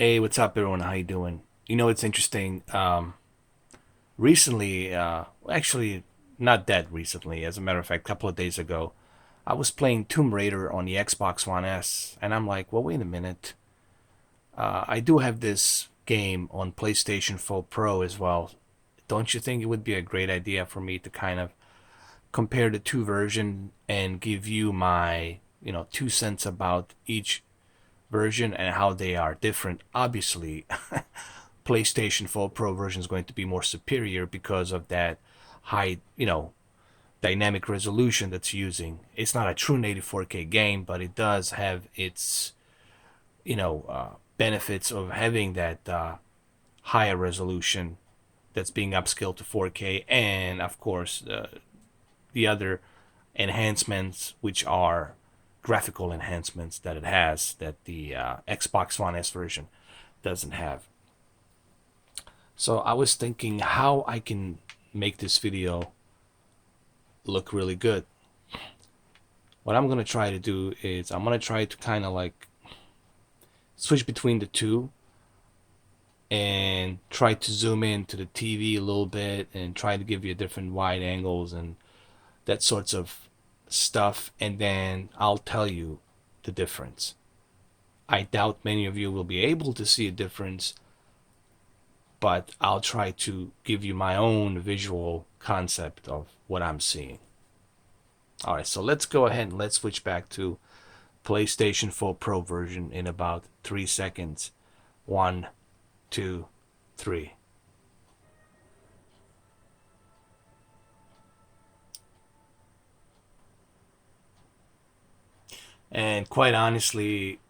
Hey, what's up, everyone? How you doing? You know, it's interesting. Recently, actually, not that recently. As a matter of fact, a couple of days ago, I was playing Tomb Raider on the Xbox One S, and I'm like, well, wait a minute. I do have this game on PlayStation 4 Pro as well. Don't you think it would be a great idea for me to kind of compare the two versions and give you my, 2 cents about each version and how they are different? Obviously, PlayStation 4 Pro version is going to be more superior because of that high, dynamic resolution that's using. It's not a true native 4K game, but it does have its, benefits of having that higher resolution that's being upscaled to 4K, and of course the other enhancements, which are graphical enhancements that it has that the Xbox One S version doesn't have. So I was thinking how I can make this video look really good. What I'm going to try to do is I'm going to try to kind of like switch between the two and try to zoom in to the TV a little bit and try to give you different wide angles and that sorts of stuff, and then I'll tell you the difference. I doubt many of you will be able to see a difference, but I'll try to give you my own visual concept of what I'm seeing. All right, so let's go ahead and let's switch back to PlayStation 4 Pro version in about 3 seconds. One, two, three. And quite honestly,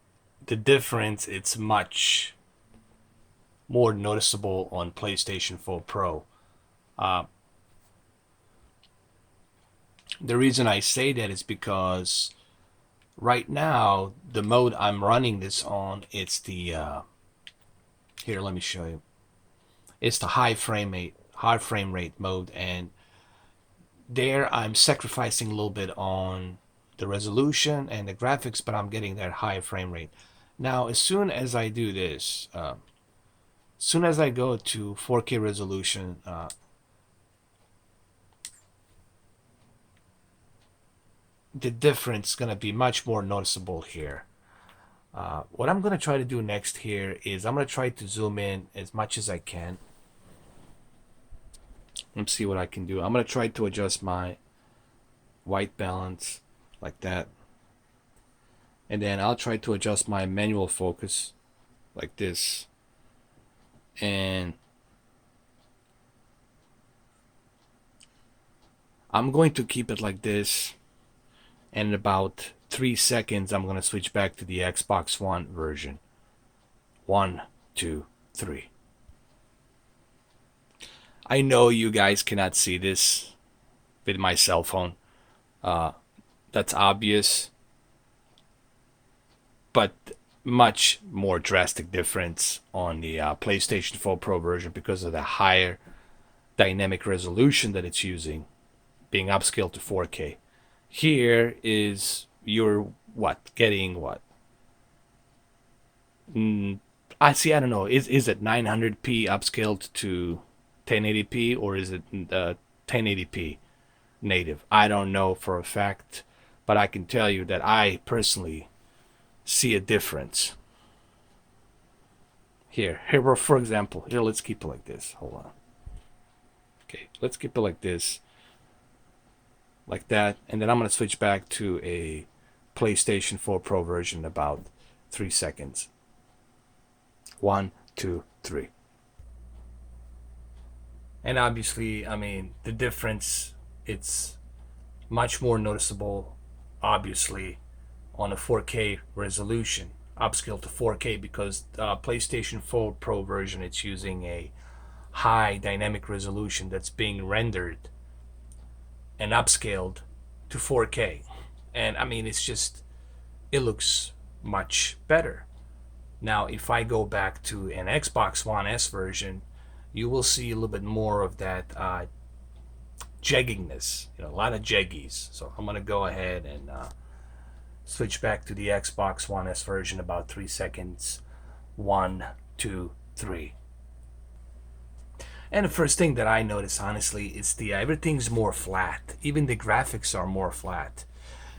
the difference, it's much more noticeable on PlayStation 4 Pro. Uh, the reason I say that is because right now the mode I'm running this on, it's the here, let me show you. It's the high frame rate mode, and there I'm sacrificing a little bit on the resolution and the graphics, but I'm getting that high frame rate. Now, as soon as I do this, as soon as I go to 4K resolution, the difference is going to be much more noticeable here. What I'm going to try to do next here is I'm going to try to zoom in as much as I can. Let's see what I can do. I'm going to try to adjust my white balance like that. And then I'll try to adjust my manual focus like this. And I'm going to keep it like this. And in about 3 seconds, I'm going to switch back to the Xbox One version. 1, 2, 3. I know you guys cannot see this with my cell phone. That's obvious. But much more drastic difference on the PlayStation 4 Pro version because of the higher dynamic resolution that it's using, being upscaled to 4K. Here is you're getting what? I see. I don't know. Is it 900p upscaled to 1080p, or is it 1080p native? I don't know for a fact, but I can tell you that I personally see a difference. Here, for example, here, let's keep it like this. Hold on. Okay, let's keep it like this, like that, and then I'm going to switch back to a PlayStation 4 Pro version in about 3 seconds. 1, 2, 3. And obviously, I mean, the difference, it's much more noticeable, obviously, on a 4K resolution, upscale to 4K, because PlayStation 4 Pro version, it's using a high dynamic resolution that's being rendered and upscaled to 4K. And I mean, it looks much better. Now, if I go back to an Xbox One S version, you will see a little bit more of that jegginess, a lot of jeggies. So I'm going to go ahead and switch back to the Xbox One S version about 3 seconds. 1, 2, 3. And the first thing that I notice, honestly, is the everything's more flat. Even the graphics are more flat.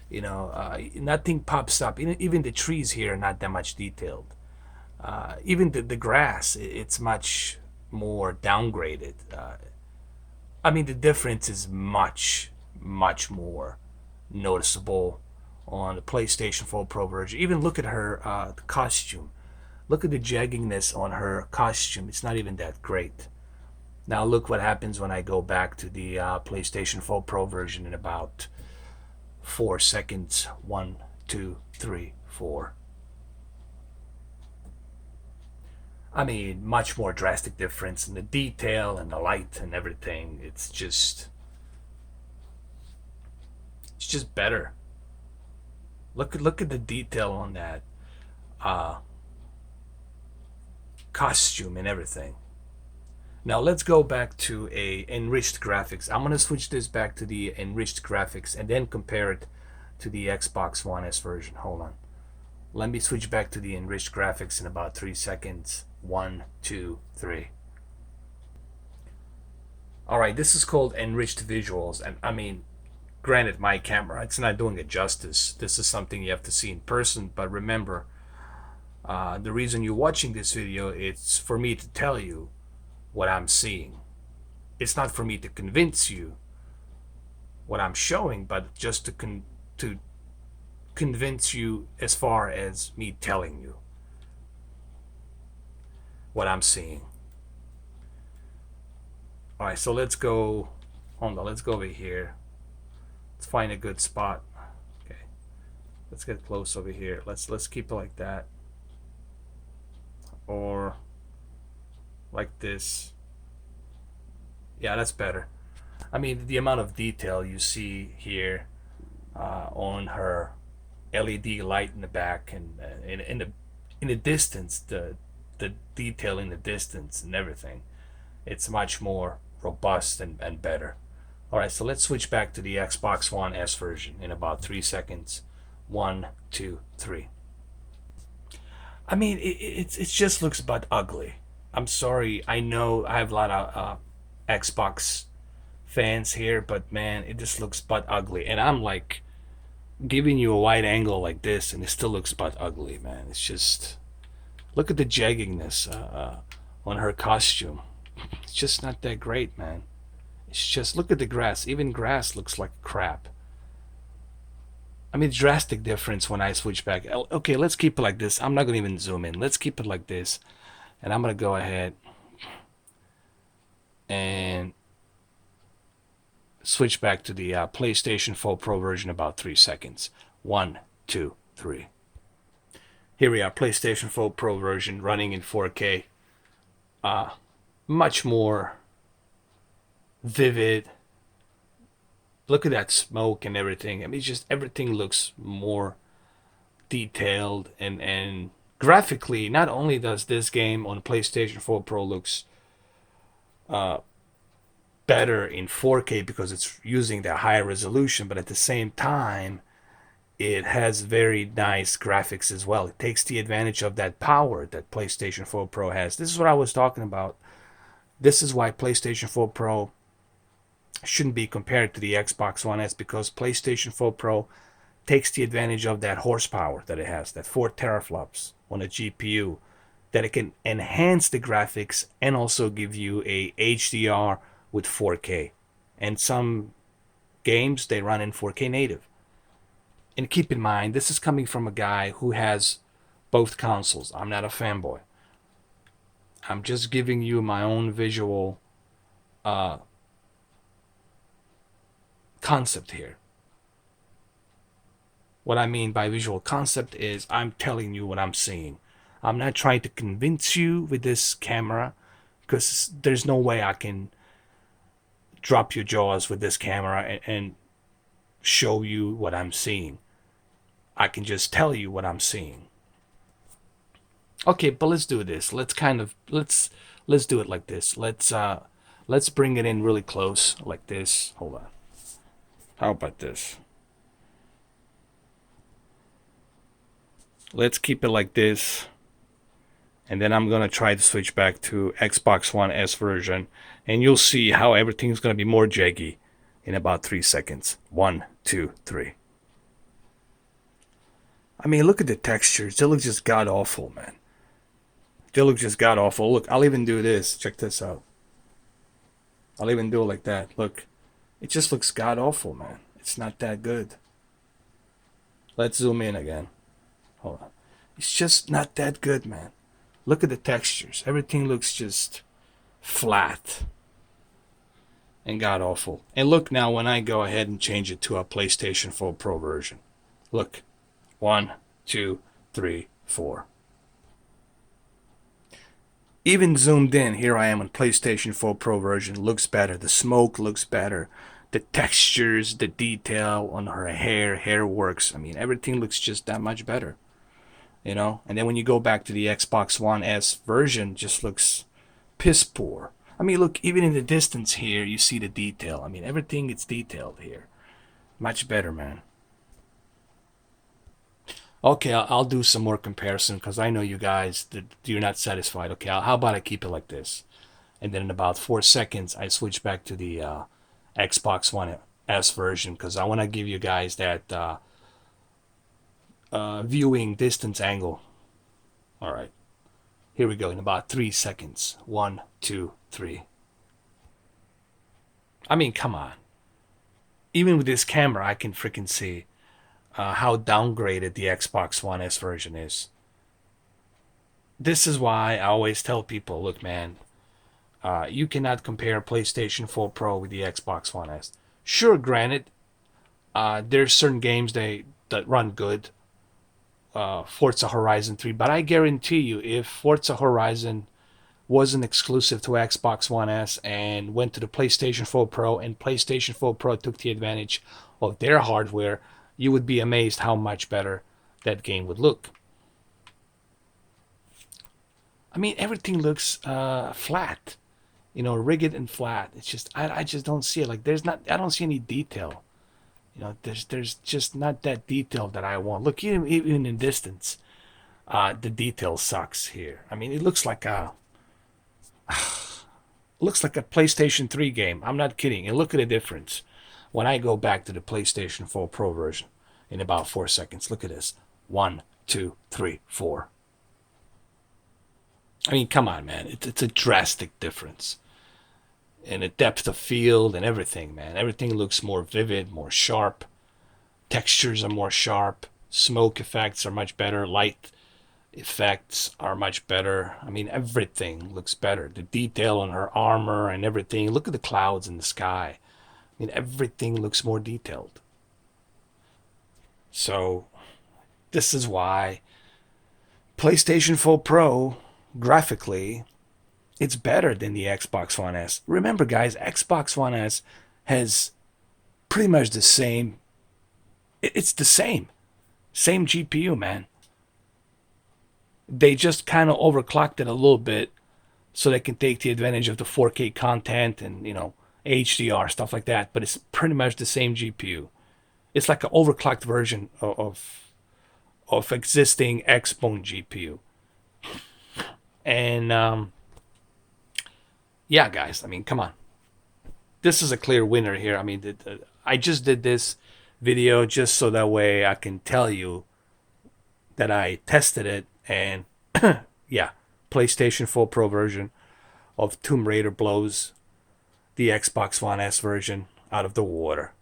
You know, nothing pops up. Even the trees here are not that much detailed. Even the grass, it's much more downgraded. I mean, the difference is much, much more noticeable on the PlayStation 4 Pro version. Even look at her costume. Look at the jagginess on her costume. It's not even that great. Now look what happens when I go back to the PlayStation 4 Pro version in about 4 seconds. 1, 2, 3, 4. I mean, much more drastic difference in the detail and the light and everything. It's just better. Look at the detail on that costume and everything. Now let's go back to a enriched graphics. I'm gonna switch this back to the enriched graphics and then compare it to the Xbox One S version. Hold on. Let me switch back to the enriched graphics in about 3 seconds. 1, 2, 3. Alright, this is called enriched visuals, and I mean, granted, my camera, it's not doing it justice. This is something you have to see in person, but remember, the reason you're watching this video, it's for me to tell you what I'm seeing. It's not for me to convince you what I'm showing, but just to convince you as far as me telling you what I'm seeing. All right, so let's go. Hold on, let's go over here. Let's find a good spot. Okay, let's get close over here. Let's keep it like that, or like this. Yeah, that's better. I mean, the amount of detail you see here on her LED light in the back, and in the distance, the detail in the distance and everything, it's much more robust and better. All right, so let's switch back to the Xbox One S version in about 3 seconds. 1, 2, 3. I mean, it just looks but ugly. I'm sorry. I know I have a lot of Xbox fans here, but man, it just looks but ugly. And I'm like giving you a wide angle like this, and it still looks but ugly, man. It's just look at the jagginess on her costume. It's just not that great, man. It's just look at the grass. Even grass looks like crap. I mean, drastic difference when I switch back. Okay, let's keep it like this. I'm not gonna even zoom in. Let's keep it like this, and I'm gonna go ahead and switch back to the PlayStation 4 Pro version about 3 seconds. 1, 2, 3. Here we are, PlayStation 4 Pro version running in 4K. Much more vivid. Look at that smoke and everything. I mean, just everything looks more detailed and graphically. Not only does this game on PlayStation 4 Pro looks better in 4K because it's using that higher resolution, but at the same time, it has very nice graphics as well. It takes the advantage of that power that PlayStation 4 Pro has. This is what I was talking about. This is why PlayStation 4 Pro shouldn't be compared to the Xbox One S, because PlayStation 4 Pro takes the advantage of that horsepower that it has, that 4 teraflops on a GPU, that it can enhance the graphics and also give you a HDR with 4K. And some games, they run in 4K native. And keep in mind, this is coming from a guy who has both consoles. I'm not a fanboy. I'm just giving you my own visual concept here. What I mean by visual concept is I'm telling you what I'm seeing. I'm not trying to convince you with this camera, because there's no way I can drop your jaws with this camera and show you what I'm seeing. I can just tell you what I'm seeing. Okay, but let's do this. Let's do it like this. Let's bring it in really close like this. Hold on. How about this? Let's keep it like this. and then I'm gonna try to switch back to Xbox One S version, and you'll see how everything's gonna be more jaggy in about 3 seconds. 1, 2, 3. I mean, look at the textures. They look just god awful, man. They look just god awful. Look, I'll even do this. Check this out. I'll even do it like that. Look, it just looks god awful, man. It's not that good. Let's zoom in again. Hold on. It's just not that good, man. Look at the textures. Everything looks just flat and god awful. And look now when I go ahead and change it to a PlayStation 4 Pro version. Look. 1, 2, 3, 4. Even zoomed in, here I am on PlayStation 4 Pro version. Looks better. The smoke looks better. The textures, the detail on her hair works. I mean, everything looks just that much better. You know? And then when you go back to the Xbox One S version, just looks piss poor. I mean, look, even in the distance here, you see the detail. I mean, everything is detailed here. Much better, man. Okay, I'll do some more comparison because I know you guys that you're not satisfied. Okay, how about I keep it like this, and then in about 4 seconds I switch back to the Xbox One S version because I want to give you guys that viewing distance angle. All right, here we go in about 3 seconds. 1, 2, 3. I mean, come on. Even with this camera, I can freaking see how downgraded the Xbox One S version is. This is why I always tell people, look, man, you cannot compare PlayStation 4 Pro with the Xbox One S. Sure, granted, there's certain games that run good, Forza Horizon 3, but I guarantee you, if Forza Horizon wasn't exclusive to Xbox One S and went to the PlayStation 4 Pro, and PlayStation 4 Pro took the advantage of their hardware, you would be amazed how much better that game would look. I mean, everything looks flat, you know, rigged and flat. It's just I just don't see it. Like I don't see any detail. You know, there's just not that detail that I want. Look, even in distance, the detail sucks here. I mean, it looks like a PlayStation 3 game. I'm not kidding. And look at the difference when I go back to the PlayStation 4 Pro version in about 4 seconds. Look at this. 1, 2, 3, 4. I mean, come on, man. It's a drastic difference. And the depth of field and everything, man. Everything looks more vivid, more sharp. Textures are more sharp. Smoke effects are much better. Light effects are much better. I mean, everything looks better. The detail on her armor and everything. Look at the clouds in the sky. I mean, everything looks more detailed. So, this is why PlayStation 4 Pro, graphically, it's better than the Xbox One S. Remember, guys, Xbox One S has pretty much the same. It's the same. Same GPU, man. They just kind of overclocked it a little bit so they can take the advantage of the 4K content and, you know, HDR, stuff like that. But it's pretty much the same GPU. It's like an overclocked version of existing Xbone GPU. And yeah, guys, I mean, come on. This is a clear winner here. I mean, I just did this video just so that way I can tell you that I tested it. And yeah, PlayStation 4 Pro version of Tomb Raider blows the Xbox One S version out of the water.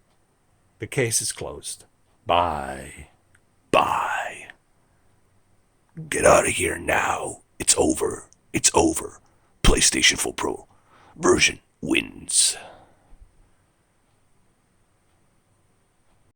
The case is closed. Bye. Bye. Get out of here now. It's over. It's over. PlayStation 4 Pro version wins.